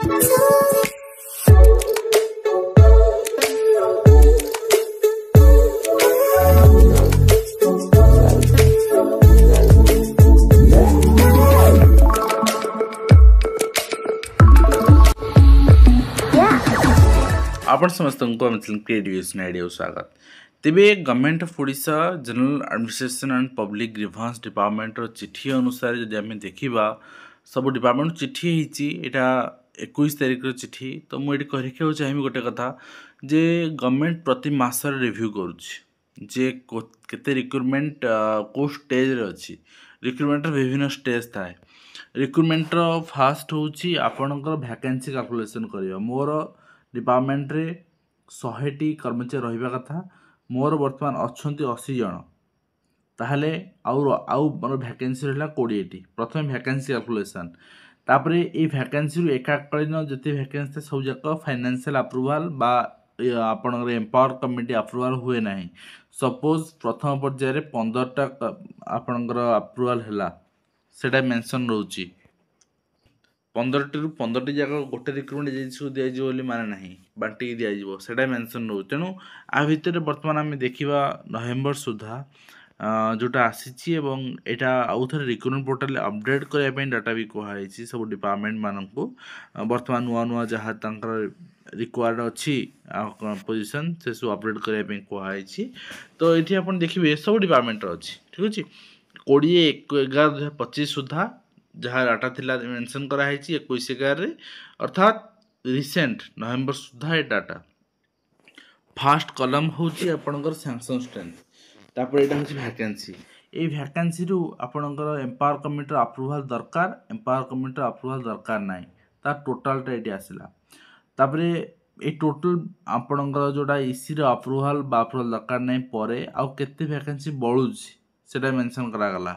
आपण समस्त creative idea स्वागत तेबे government of Odisha general administration and public grievance department चिठी अनुसार जदि आम देखा सब डिपार्टमेंट चिठी होती एटा 21 तारिख चिठी तो मुझे कहना चाहिए गोटे कथा जे गवर्नमेंट प्रति मासर रिव्यू करुचे केते रिक्रुटमेंट को स्टेज अच्छी रिक्रुटमेंट विभिन्न स्टेज थाए रिक्रुटमेंट फास्ट होची आपणकर वैकेंसी कैलकुलेशन करियो मोर डिपार्टमेंट रे 100टी कर्मचारी रहिबा कथा मोर वर्तमान अच्छंती 80 जन ताहले आउ मोर वैकेंसी रहला 20टी प्रथम वैकेंसी कैलकुलेशन तापरे ए वैकेंसी रु एकाकालीन जति वैकेंसी सब जाक फाइनेंशियल अप्रूवल बा आपणकर एम्पावर कमिटी अप्रूवल हुए नाही सपोज प्रथम पर्याय रे 15टा आपणकर अप्रूवल हैला सेटा मेंशन रहउची 15टी रु 15टी जगह गोटे रिक्रुटमेंट एजेंसी को दिया माने नहीं बांटी दिया सेटा मेंशन रहउ तेणु आ भितर वर्तमान आम देखा नवेम्बर सुधा जोटा आसी एवं एटा आउ थे रिक्रुटमेंट पोर्टाल अपडेट करने डाटा भी कहुई सब डिपार्टमेंट मानक वर्तमान नुआ नुआ जहाँ रिक्वायर्ड अच्छी पोजिशन से सब अपडेट करने कहुई तो ये आप देखिए सब डिपार्टमेंट अच्छी ठीक अच्छे 20/11/2025 सुधा जहाँ डाटा थिला मेंशन कराई 21/11 अर्थात रिसेंट नवेम्बर सुधा ये डाटा फास्ट कलम होची आपनकर सैंक्शन स्ट्रेंथ तापर एटा होची वैकेंसी ए वैकेंसी रु आपनकर एम्पावर कमिटी अप्रूवल दरकार एम्पावर कमिटी अप्रूवल दरकार नाही ता टोटलटा एटी आसिला तापर ए टोटल आपनकर जोटा ईसी रो अप्रूवल बा अप्रूवल दरकार नाही परे आ केते वैकेंसी बळुची सेटा मेंशन करा गला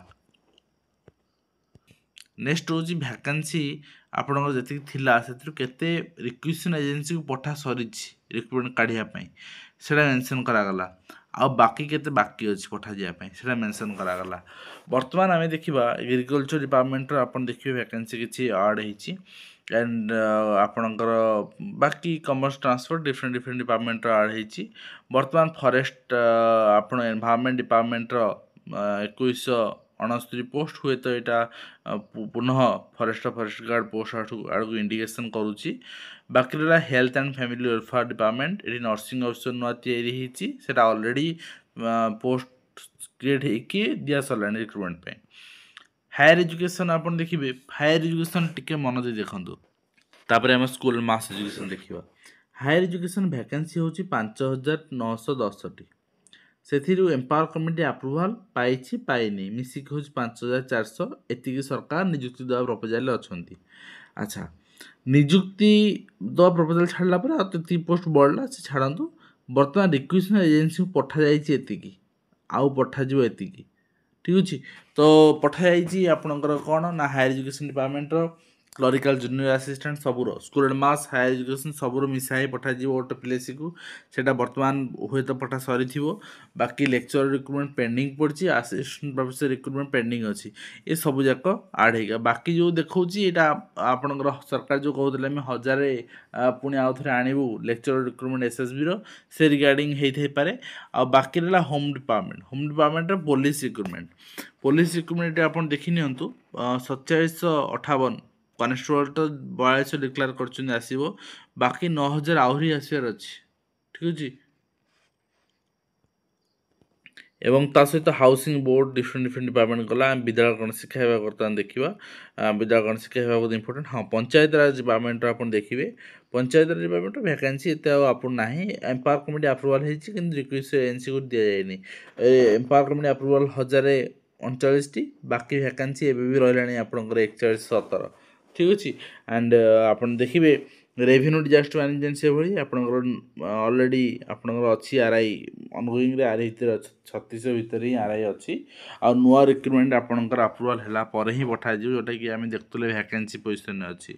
नेक्स्ट होची वैकेंसी आपनकर जति थिला सेतिर केते रिक्वेशन एजेंसी को पठा सरीची रिक्रुटमेंट काढिया पई सेटा मेंशन करा गला आ बाकी केते बाकी अछि पठा जिया पई सेटा मेंशन करा गला वर्तमान आमे देखिबा एग्रीकल्चर डिपार्टमेंट रो आपन देखिबे वैकेंसी किछि ऐड हेछि एंड आपनकर बाकी कमर्स ट्रांसपोर्ट डिफरेंट डिपार्टमेंट रो ऐड हेछि वर्तमान फॉरेस्ट आपन एनवायरनमेंट डिपार्टमेंट रो 2169 पोस्ट हुए तो यहाँ पुनः फॉरेस्ट गार्ड पोस्ट आड़ इंडिकेशन करुच्ची बाकी रहा health and family welfare department ये नर्सिंग ऑफिसर नुआ या ऑलरेडी पोस्ट क्रिएट होगी दिया सरला रिक्रुटमेंट पे हायर एजुकेशन आप देखिए हायर एजुकेशन टिके मन दे देखूँ तापर आम स्कूल मास एजुकेशन देखा हायर एजुकेशन वैकेंसी हूँ 5910टी से एम्पावर कमिटी अप्रूवल पाई पाइनी मिसिक हूँ 5400 एति सरकार निजुक्ति देवा प्रपोजाल अच्छा अच्छा निजुक्ति देवा प्रपोजाल छाड़ा पर पोस्ट बढ़ला से छाड़ू बर्तमान रिक्वेशन एजेंसी को पठा जाइए आउ पठाଯିव एतिकी ठीक अच्छे तो पठाई आपणकर कौन ना higher education department clerical junior assistant सबूर स्कूल एंड मास हायर एजुकेशन सबूर मिसाई पठाजी गोटे प्लेस को सेटा वर्तमान हुए तो पठा सरी बाकी लेक्चर रिक्रुटमेंट पेंडिंग पड़ी असिस्टेंट प्रोफेसर रिक्रुटमेंट पेंडिंग अच्छी ये सब जाक आड होगा बाकी जो देखा आपणकर सरकार जो कहते हैं 1000 पुणी आउ थे आणबू लेक्चर रिक्रुटमेंट एसएसबी रो से रिगार्डिंग होते पारे आ बाकी रहा होम डिपार्टमेंट पुलिस रिक्रुटमेंट आप देखी नि 4758 कनेस्टेबल तो 4200 डिक्लेयर कर आसो बाकी 9000 आहरी आसबार अच्छी ठीक अच्छे एवं ता सहित हाउसिंग बोर्ड डिफरेंट डिपार्टमेंट गला विद्यालय गणशिक्षा विभाग बर्तमान देखा विद्यालय गणशिक्षा विभाग बहुत इंपोर्टेंट हाँ पंचायत राज डिपार्टमेंट आप देखिए पंचायत राज डिपार्टमेंट वैकेंसी एत आपन ना एम्पावर कमिटी अप्रूवल होती रिक्वेस्ट एजेंसी को दि जाए एम्पावर कमिटी अप्रूवल 1039टी बाकी वैकेंसी एवं भी रहा आपंकर 4117 ठीक अच्छे एंड आप देखिए रेवेन्यू डिजास्टर मैनेजमेंट से भाई आपंकर ऑलरेडी आपंकर अच्छी आरआई अनगोइंग आरआई भर 3600 भितर ही आरआई अच्छी आ नुआ रिक्रुटमेंट आपणकर अप्रूवाल है पर ही पठाई जोटा कि आम देखुले वैकेंसी पोजिशन अच्छी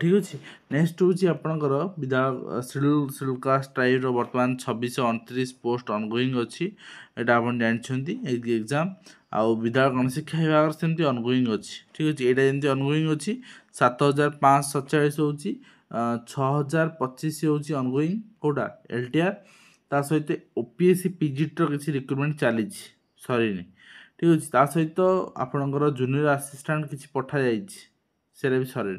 ठीक अच्छे। नेक्स्ट हूँ आपणकर विद्यालय सिड्यूल कास्ट ट्राइब्र बर्तमान 2629 पोस्ट अनगोइंग अच्छी यहाँ आप जानते एग्जाम आउ विद्यालय गणशिक्षा विभाग सेमती अनगोइंग अच्छी ठीक अच्छे। यहाँ जमी अनगोइंग अच्छी 7547 हूँ 6025 हूँ अनगोइंग कौटा एलटीआर ता सहित ओपीएससी पीजीटी किसी रिक्रुटमेंट चली सरी ठीक अच्छे। ता सहित आपणकर जूनियर असिस्टेंट किसी पठा जाइए भी सरी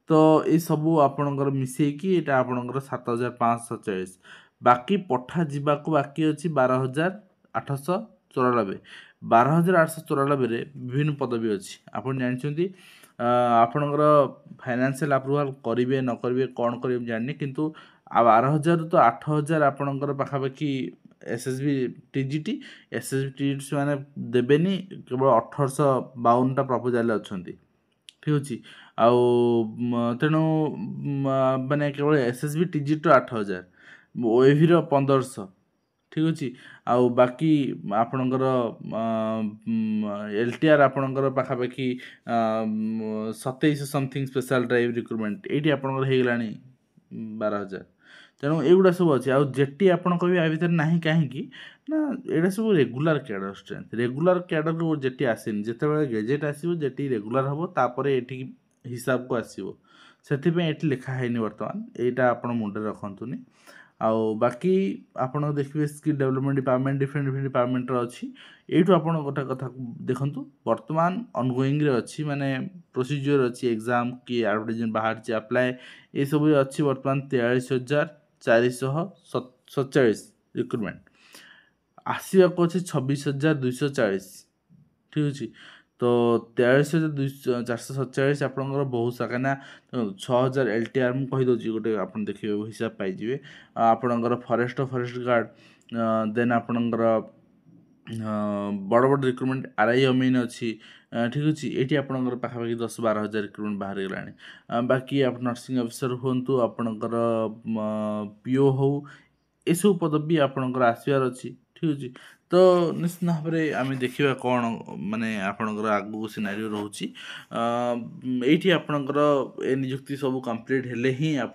तो ये सबू आपणकर मिसेकी यहाँ आपणकर 7547 बाकी पठा जावाक बाकी अच्छी 12894 12894 विभिन्न पदवी अच्छी आप जानते आपणकर फाइनेंशियल अप्रूवाल करेंगे न करेंगे कौन करेंगे जानी किंतु 12000 तो 8000 आपणकर पाखापाखि एसएसबी टीजीटी एसएसबी टीजीटी मैंने देवेनि केवल 1852 प्रपोजाल अच्छा ठीक अच्छे आउ तेणु माने केवल एसएसबी टीजीटी 8000 ओएवी 1500 ठीक अच्छे आउ बाकी आपणकर एलटीआर आपणकर पाखापाखि 2700 समथिंग स्पेशल ड्राइव रिक्रुटमेंट ये आपणकर हो गला 12000 तेणु एगुड़ा सब अच्छे आउ जेटी आप कहे आ भर ना कहीं ना यहाँ सब regular cadre strength regular cadre को जेटी आसेनि जिते गेजेट आसो जेटी रेगुलर हम तापर ये हिसाब को आसो से लिखाही बर्तमान यहाँ आप मुंडे रखुनि आउ बाकी आप देखिए skill development department different different department अच्छी यू आप गोटे कथा देखूँ बर्तमान अनगोइंग अच्छी माने प्रोसीजर अच्छी एग्जाम कि एडवर्टाइजमेंट बाहर अप्लाई ये सब अच्छी बर्तमान 43447 रिक्रुटमेंट आसवा अच्छे 26240 ठीक अच्छे तो 43447 आपंकर बहुत सा कहीं 6000 एलटीआर मुझे कहीदे गोटे आप देखिए हिसाब पाइबे आपणकर फरेस्ट गार्ड देन आपणकर बड़ बड़ रिक्रुटमेंट आरआई अमीन अच्छी ठीक अच्छे ये आपंकर पाखापाखि 10-12 रिक्रुटमेंट बाहर गलानी बाकी आप नर्सिंग अफिसर हूँ आपणकर पीओ हो सब पदवी आपणकर आसबार अच्छी ठीक अच्छे। तो निश्चित भाव में आम देखा कौन माने आपणकर आगू सिनारियो रोचे ये आपणकर ए नियुक्ति सब कंप्लीट हेले ही आप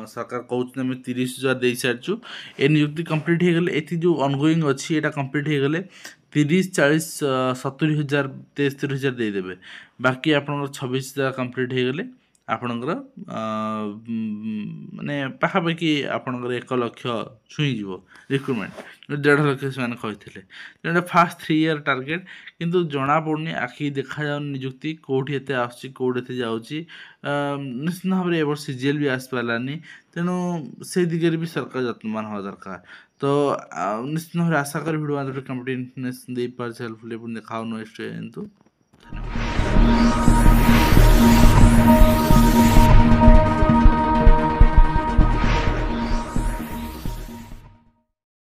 सरकार कहते आम 30,000 दे सारी ए नियुक्ति कंप्लीट हो गले ये जो अनगोइंग अच्छी यहाँ कंप्लीट हो गले 30, 40, 70,000 73,000 देदेवे बाकी आपणकर 26,000 कंप्लीट हो गले आपणकर माने पाखापाखि आपणकर 1 लाख छुईज रिक्रुटमेंट 1.5 लाख से कहते फास्ट 3 ईयर टार्गेट किंतु जना पड़नी आखि देखा जा नियुक्ति कौटी एत आउट जाऊँगी निश्चित भाव में एवर सीजीएल भी आसपारानी तेणु से दिगरे भी सरकार यत्नवान हवा दरकार तो निश्चित भाव में आशा कर भिडियो कंप्लीट दे पारे हेल्पफुल देखा नेक्स्ट। धन्यवाद।